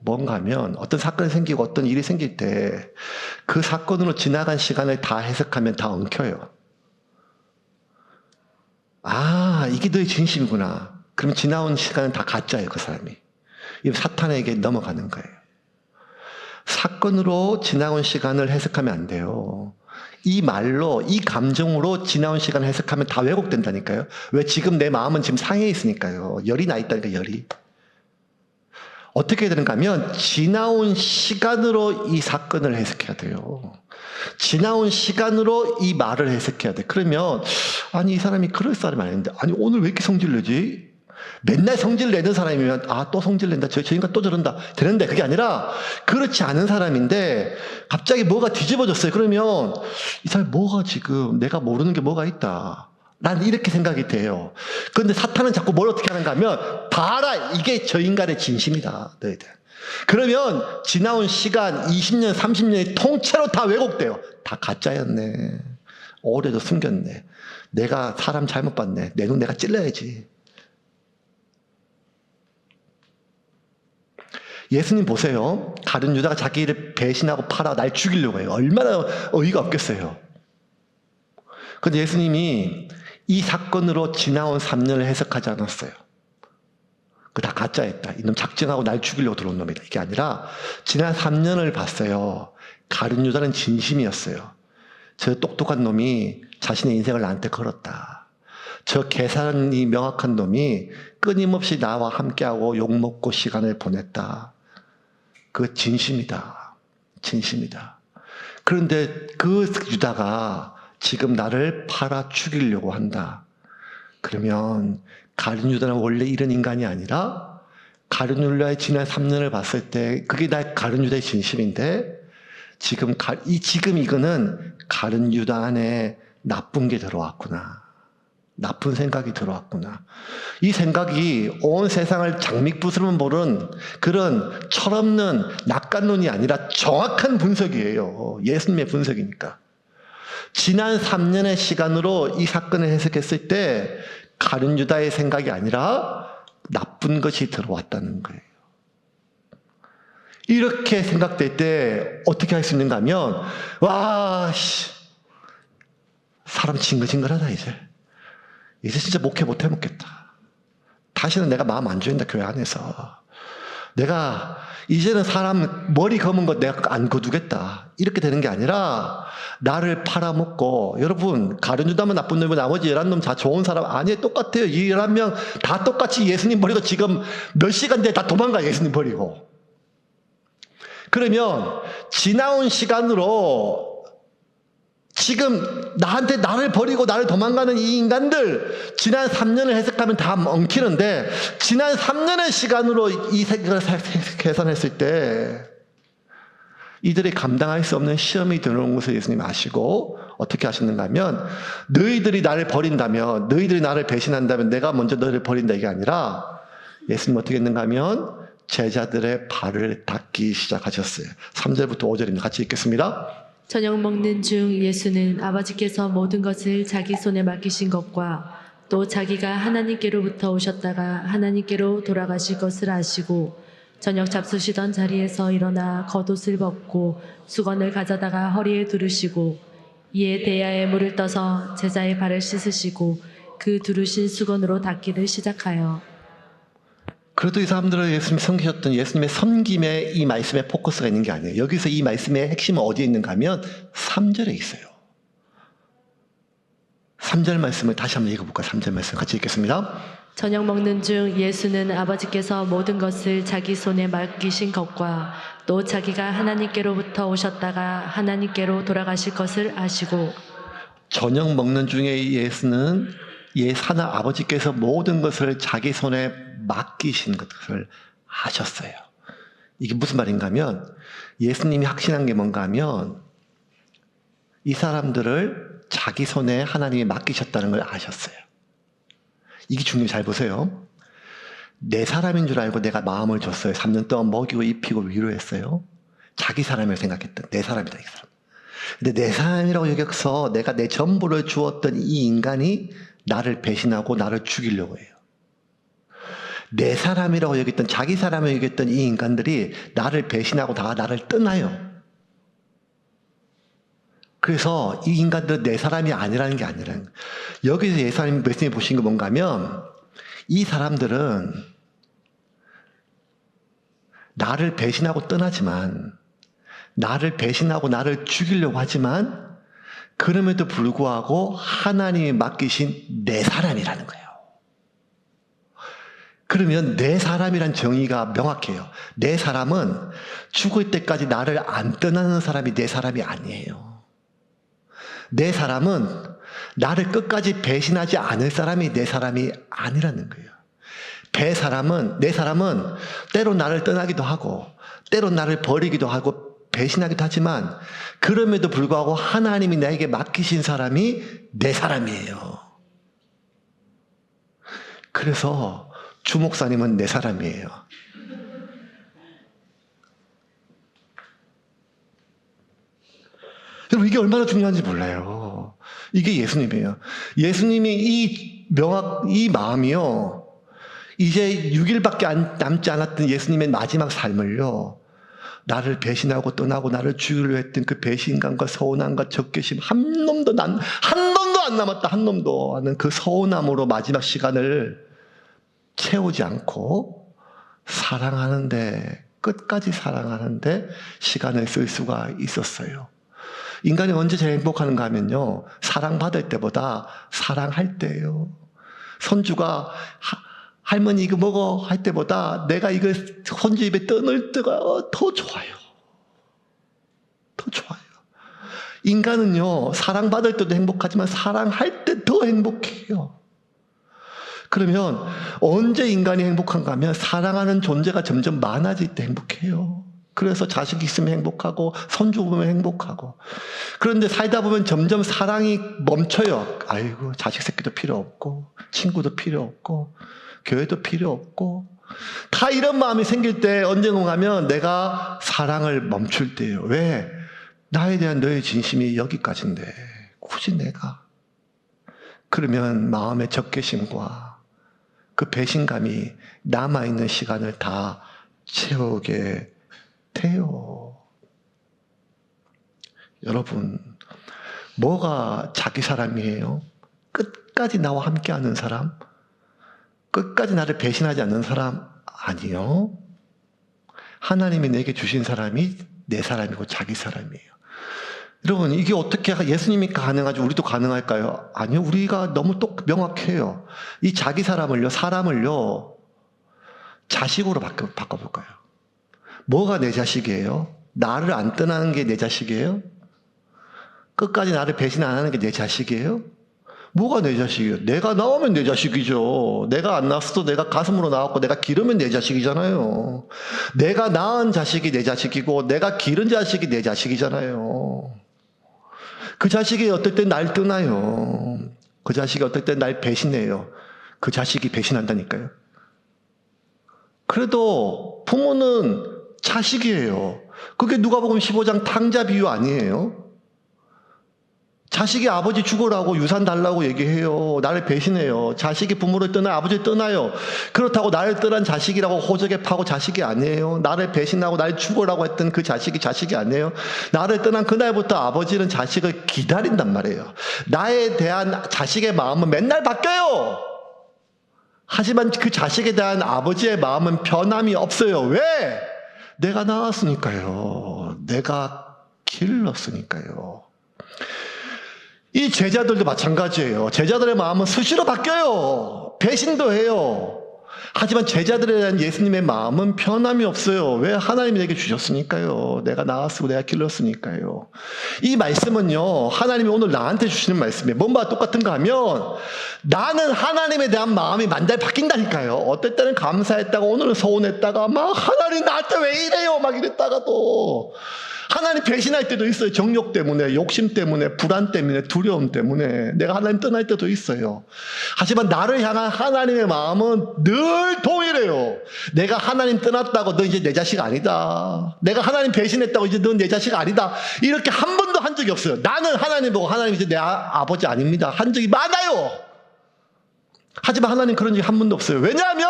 뭔가 하면 어떤 사건이 생기고 어떤 일이 생길 때 그 사건으로 지나간 시간을 다 해석하면 다 엉켜요. 이게 너의 진심이구나. 그럼 지나온 시간은 다 가짜예요. 그 사람이. 이 사탄에게 넘어가는 거예요. 사건으로 지나온 시간을 해석하면 안 돼요. 이 말로, 이 감정으로 지나온 시간을 해석하면 다 왜곡된다니까요. 왜? 지금 내 마음은 지금 상해 있으니까요. 열이 나 있다니까, 열이. 어떻게 해야 되는가 하면 지나온 시간으로 이 사건을 해석해야 돼요. 지나온 시간으로 이 말을 해석해야 돼. 그러면 이 사람이 그럴 사람이 아닌데 오늘 왜 이렇게 성질 내지? 맨날 성질 내는 사람이면 또 성질 낸다. 저 인간 또 저런다. 되는데 그게 아니라 그렇지 않은 사람인데 갑자기 뭐가 뒤집어졌어요. 그러면 이 사람이 뭐가 지금 내가 모르는 게 뭐가 있다. 난 이렇게 생각이 돼요. 그런데 사탄은 자꾸 뭘 어떻게 하는가 하면 봐라 이게 저 인간의 진심이다. 너희들. 그러면 지나온 시간 20년 30년이 통째로 다 왜곡돼요. 다 가짜였네. 오래도 숨겼네. 내가 사람 잘못 봤네. 내 눈 내가 찔러야지. 예수님 보세요. 다른 유다가 자기를 배신하고 팔아 날 죽이려고 해요. 얼마나 어이가 없겠어요. 그런데 예수님이 이 사건으로 지나온 3년을 해석하지 않았어요. 그 다 가짜였다. 이놈 작정하고 날 죽이려고 들어온 놈이다. 이게 아니라 지난 3년을 봤어요. 가룟 유다는 진심이었어요. 저 똑똑한 놈이 자신의 인생을 나한테 걸었다. 저 계산이 명확한 놈이 끊임없이 나와 함께하고 욕먹고 시간을 보냈다. 그 진심이다. 진심이다. 그런데 그 유다가 지금 나를 팔아 죽이려고 한다. 그러면 가룟 유다는 원래 이런 인간이 아니라 가룟 유다의 지난 3년을 봤을 때 그게 가룟 유다의 진심인데 지금 이거는 가룟 유다 안에 나쁜 게 들어왔구나. 나쁜 생각이 들어왔구나. 이 생각이 온 세상을 장미부스럼 보는 그런 철없는 낙관론이 아니라 정확한 분석이에요. 예수님의 분석이니까. 지난 3년의 시간으로 이 사건을 해석했을 때 가룟 유다의 생각이 아니라 나쁜 것이 들어왔다는 거예요. 이렇게 생각될 때 어떻게 할 수 있는가 하면 와, 사람 징글징글하다 이제 진짜 목회 못 해먹겠다. 다시는 내가 마음 안 주인다 교회 안에서. 내가 이제는 사람 머리 검은 것 내가 안 거두겠다. 이렇게 되는 게 아니라 나를 팔아먹고, 여러분 가룟 유다만 나쁜 놈이고 나머지 11놈 다 좋은 사람 아니에요. 똑같아요. 이 11명 다 똑같이 예수님 버리고 지금 몇 시간 뒤에 다 도망가. 예수님 버리고. 그러면 지나온 시간으로 지금 나를 버리고 나를 도망가는 이 인간들 지난 3년을 해석하면 다 엉키는데 지난 3년의 시간으로 이 세계를 계산했을 때 이들이 감당할 수 없는 시험이 들어오는 것을 예수님 아시고 어떻게 하시는가 하면 너희들이 나를 버린다면, 너희들이 나를 배신한다면 내가 먼저 너희를 버린다 이게 아니라 예수님 어떻게 했는가 하면 제자들의 발을 닦기 시작하셨어요. 3절부터 5절입니다. 같이 읽겠습니다. 저녁 먹는 중 예수는 아버지께서 모든 것을 자기 손에 맡기신 것과 또 자기가 하나님께로부터 오셨다가 하나님께로 돌아가실 것을 아시고 저녁 잡수시던 자리에서 일어나 겉옷을 벗고 수건을 가져다가 허리에 두르시고 이에 대야에 물을 떠서 제자의 발을 씻으시고 그 두르신 수건으로 닦기를 시작하여. 그래도 이 사람들은 예수님이 섬기셨던 예수님의 섬김에 이 말씀에 포커스가 있는 게 아니에요. 여기서 이 말씀의 핵심은 어디에 있는가 하면 3절에 있어요. 3절 말씀을 다시 한번 읽어볼까요? 3절 말씀 같이 읽겠습니다. 저녁 먹는 중 예수는 아버지께서 모든 것을 자기 손에 맡기신 것과 또 자기가 하나님께로부터 오셨다가 하나님께로 돌아가실 것을 아시고. 저녁 먹는 중에 예수는 하나 아버지께서 모든 것을 자기 손에 맡기신 것을 아셨어요. 이게 무슨 말인가 하면 예수님이 확신한 게 뭔가 하면 이 사람들을 자기 손에 하나님이 맡기셨다는 걸 아셨어요. 이게 중요해요. 잘 보세요. 내 사람인 줄 알고 내가 마음을 줬어요. 3년 동안 먹이고 입히고 위로했어요. 자기 사람이라고 생각했던 내 사람이다 이 사람. 근데 내 사람이라고 여겨서 내가 내 전부를 주었던 이 인간이 나를 배신하고 나를 죽이려고 해요. 내 사람이라고 여겼던 자기 사람을 여겼던 이 인간들이 나를 배신하고 다 나를 떠나요. 그래서 이 인간들은 내 사람이 아니라는 게 아니라는 거예요. 여기서 예수님이 말씀해 보신 게 뭔가 하면 이 사람들은 나를 배신하고 떠나지만 나를 배신하고 나를 죽이려고 하지만 그럼에도 불구하고 하나님이 맡기신 내 사람이라는 거예요. 그러면 내 사람이란 정의가 명확해요. 내 사람은 죽을 때까지 나를 안 떠나는 사람이 내 사람이 아니에요. 내 사람은 나를 끝까지 배신하지 않을 사람이 내 사람이 아니라는 거예요. 내 사람은 때로 나를 떠나기도 하고 때로 나를 버리기도 하고 배신하기도 하지만 그럼에도 불구하고 하나님이 나에게 맡기신 사람이 내 사람이에요. 그래서 주 목사님은 내 사람이에요. 여러분 이게 얼마나 중요한지 몰라요. 이게 예수님이에요. 예수님이 이 마음이요. 이제 6일밖에 남지 않았던 예수님의 마지막 삶을요. 나를 배신하고 떠나고 나를 죽이려 했던 그 배신감과 서운함과 적개심 한 놈도 안 남았다. 한 놈도 하는 그 서운함으로 마지막 시간을 채우지 않고 사랑하는데 끝까지 사랑하는데 시간을 쓸 수가 있었어요. 인간이 언제 제일 행복한가 하면요. 사랑받을 때보다 사랑할 때예요. 손주가 할머니 이거 먹어 할 때보다 내가 이거 손주 입에 떠넣을 때가 더 좋아요. 더 좋아요. 인간은요. 사랑받을 때도 행복하지만 사랑할 때 더 행복해요. 그러면 언제 인간이 행복한가 하면 사랑하는 존재가 점점 많아질 때 행복해요. 그래서 자식 있으면 행복하고 손주 보면 행복하고. 그런데 살다 보면 점점 사랑이 멈춰요. 아이고, 자식 새끼도 필요 없고 친구도 필요 없고 교회도 필요 없고. 다 이런 마음이 생길 때 언젠가 가면 내가 사랑을 멈출 때예요. 왜? 나에 대한 너의 진심이 여기까지인데 굳이 내가. 그러면 마음의 적개심과 그 배신감이 남아있는 시간을 다 채우게 돼요. 여러분, 뭐가 자기 사람이에요? 끝까지 나와 함께하는 사람? 끝까지 나를 배신하지 않는 사람? 아니요. 하나님이 내게 주신 사람이 내 사람이고 자기 사람이에요. 여러분, 이게 어떻게 예수님이 가능하지 우리도 가능할까요? 아니요. 우리가 너무 또 명확해요. 이 자기 사람을요 자식으로 바꿔볼까요? 뭐가 내 자식이에요? 나를 안 떠나는 게 내 자식이에요? 끝까지 나를 배신 안 하는 게 내 자식이에요? 뭐가 내 자식이에요? 내가 나오면 내 자식이죠. 내가 안 낳았어도 내가 가슴으로 나왔고 내가 기르면 내 자식이잖아요. 내가 낳은 자식이 내 자식이고 내가 기른 자식이 내 자식이잖아요. 그 자식이 어떨 땐 날 떠나요. 그 자식이 어떨 땐 날 배신해요. 그 자식이 배신한다니까요. 그래도 부모는 자식이에요. 그게 누가복음 15장 탕자 비유 아니에요? 자식이 아버지 죽으라고 유산 달라고 얘기해요. 나를 배신해요. 자식이 부모를 떠나요. 아버지를 떠나요. 그렇다고 나를 떠난 자식이라고 호적에 파고 자식이 아니에요. 나를 배신하고 날 죽으라고 했던 그 자식이 자식이 아니에요. 나를 떠난 그날부터 아버지는 자식을 기다린단 말이에요. 나에 대한 자식의 마음은 맨날 바뀌어요. 하지만 그 자식에 대한 아버지의 마음은 변함이 없어요. 왜? 내가 낳았으니까요. 내가 길렀으니까요. 이 제자들도 마찬가지예요. 제자들의 마음은 수시로 바뀌어요. 배신도 해요. 하지만 제자들에 대한 예수님의 마음은 변함이 없어요. 왜? 하나님이 내게 주셨으니까요. 내가 낳았고 내가 길렀으니까요. 이 말씀은요, 하나님이 오늘 나한테 주시는 말씀이에요. 뭔가 똑같은가 하면 나는 하나님에 대한 마음이 만달 바뀐다니까요. 어떨 때는 감사했다가 오늘은 서운했다가 막 하나님 나한테 왜 이래요 막 이랬다가도 하나님 배신할 때도 있어요. 정욕 때문에, 욕심 때문에, 불안 때문에, 두려움 때문에 내가 하나님 떠날 때도 있어요. 하지만 나를 향한 하나님의 마음은 늘 동일해요. 내가 하나님 떠났다고 너 이제 내 자식 아니다. 내가 하나님 배신했다고 이제 넌 내 자식 아니다. 이렇게 한 번도 한 적이 없어요. 나는 하나님 보고 하나님 이제 내 아버지 아닙니다. 한 적이 많아요. 하지만 하나님 그런 적이 한 번도 없어요. 왜냐하면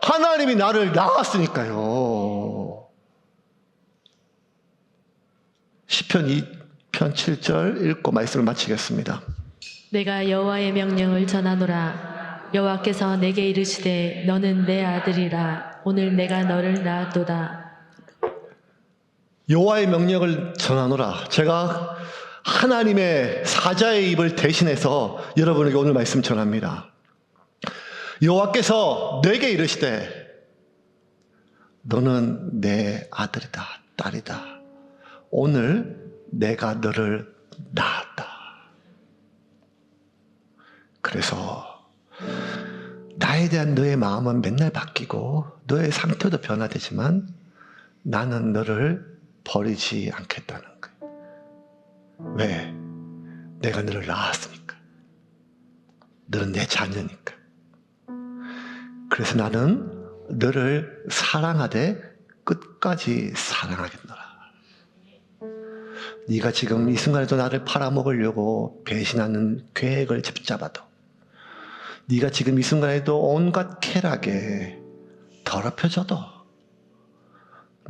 하나님이 나를 낳았으니까요. 시편 2편 7절 읽고 말씀을 마치겠습니다. 내가 여호와의 명령을 전하노라. 여호와께서 내게 이르시되 너는 내 아들이라. 오늘 내가 너를 낳았도다. 여호와의 명령을 전하노라. 제가 하나님의 사자의 입을 대신해서 여러분에게 오늘 말씀 전합니다. 여호와께서 내게 이르시되 너는 내 아들이다, 딸이다. 오늘 내가 너를 낳았다. 그래서 나에 대한 너의 마음은 맨날 바뀌고 너의 상태도 변화되지만 나는 너를 버리지 않겠다는 거예요. 왜? 내가 너를 낳았으니까. 너는 내 자녀니까. 그래서 나는 너를 사랑하되 끝까지 사랑하겠노라. 네가 지금 이 순간에도 나를 팔아먹으려고 배신하는 계획을 잡아도, 네가 지금 이 순간에도 온갖 쾌락에 더럽혀져도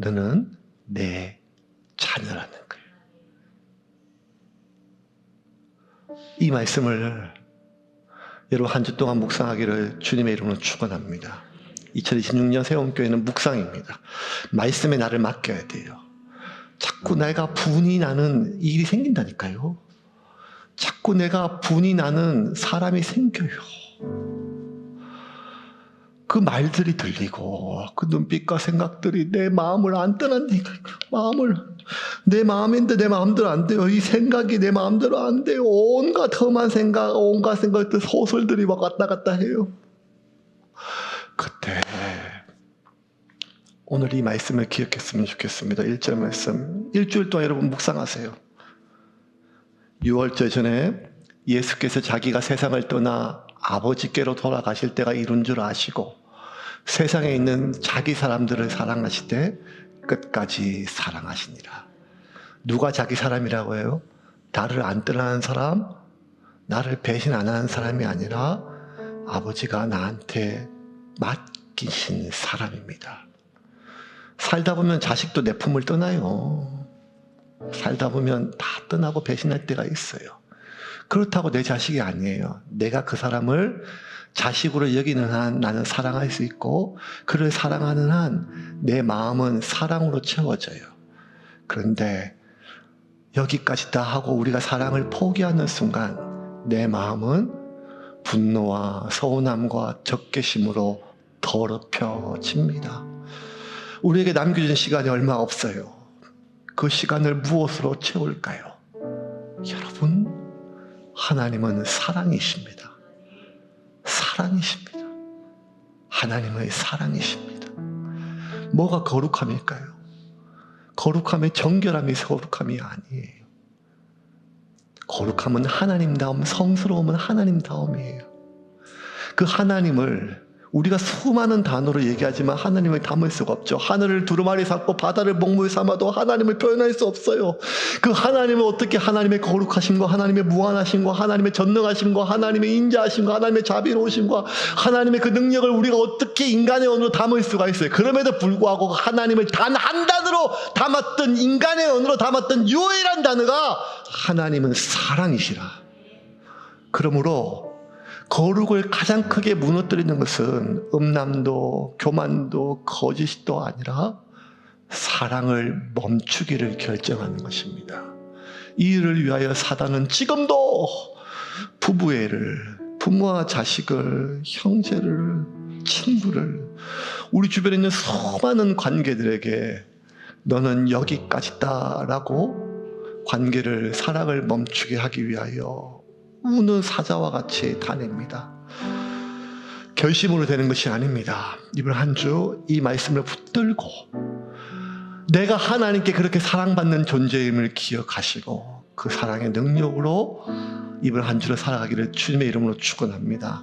너는 내 자녀라는 거예요. 이 말씀을 여러분 한 주 동안 묵상하기를 주님의 이름으로 축원합니다. 2026년 새움교회는 묵상입니다. 말씀에 나를 맡겨야 돼요. 자꾸 내가 분이 나는 일이 생긴다니까요. 자꾸 내가 분이 나는 사람이 생겨요. 그 말들이 들리고 그 눈빛과 생각들이 내 마음을 안 떠난다니까. 내 마음인데 내 마음대로 안 돼요. 이 생각이 내 마음대로 안 돼요. 온갖 험한 생각, 온갖 생각들, 소설들이 막 왔다 갔다 해요. 그때 오늘 이 말씀을 기억했으면 좋겠습니다. 1절 말씀. 일주일 동안 여러분 묵상하세요. 6월절 전에 예수께서 자기가 세상을 떠나 아버지께로 돌아가실 때가 이룬 줄 아시고 세상에 있는 자기 사람들을 사랑하시되 끝까지 사랑하시니라. 누가 자기 사람이라고 해요? 나를 안 떠나는 사람, 나를 배신 안 하는 사람이 아니라 아버지가 나한테 맡기신 사람입니다. 살다 보면 자식도 내 품을 떠나요. 살다 보면 다 떠나고 배신할 때가 있어요. 그렇다고 내 자식이 아니에요. 내가 그 사람을 자식으로 여기는 한 나는 사랑할 수 있고 그를 사랑하는 한 내 마음은 사랑으로 채워져요. 그런데 여기까지 다 하고 우리가 사랑을 포기하는 순간 내 마음은 분노와 서운함과 적개심으로 더럽혀집니다. 우리에게 남겨진 시간이 얼마 없어요. 그 시간을 무엇으로 채울까요? 여러분, 하나님은 사랑이십니다. 사랑이십니다. 하나님의 사랑이십니다. 뭐가 거룩함일까요? 거룩함의 정결함이 거룩함이 아니에요. 거룩함은 하나님다움, 성스러움은 하나님다움이에요. 그 하나님을 우리가 수많은 단어로 얘기하지만 하나님을 담을 수가 없죠. 하늘을 두루마리 삼고 바다를 먹물 삼아도 하나님을 표현할 수 없어요. 그 하나님을 어떻게 하나님의 거룩하심과 하나님의 무한하심과 하나님의 전능하심과 하나님의 인자하심과 하나님의 자비로우심과 하나님의 그 능력을 우리가 어떻게 인간의 언어로 담을 수가 있어요. 그럼에도 불구하고 하나님을 단 한 단어로 담았던, 인간의 언어로 담았던 유일한 단어가 하나님은 사랑이시라. 그러므로 거룩을 가장 크게 무너뜨리는 것은 음란도 교만도 거짓도 아니라 사랑을 멈추기를 결정하는 것입니다. 이 일을 위하여 사단은 지금도 부부애를, 부모와 자식을, 형제를, 친구를, 우리 주변에 있는 수많은 관계들에게 너는 여기까지다라고 관계를, 사랑을 멈추게 하기 위하여 우는 사자와 같이 다닙니다. 결심으로 되는 것이 아닙니다. 이번 한 주 이 말씀을 붙들고 내가 하나님께 그렇게 사랑받는 존재임을 기억하시고 그 사랑의 능력으로 이번 한 주를 살아가기를 주님의 이름으로 축원합니다.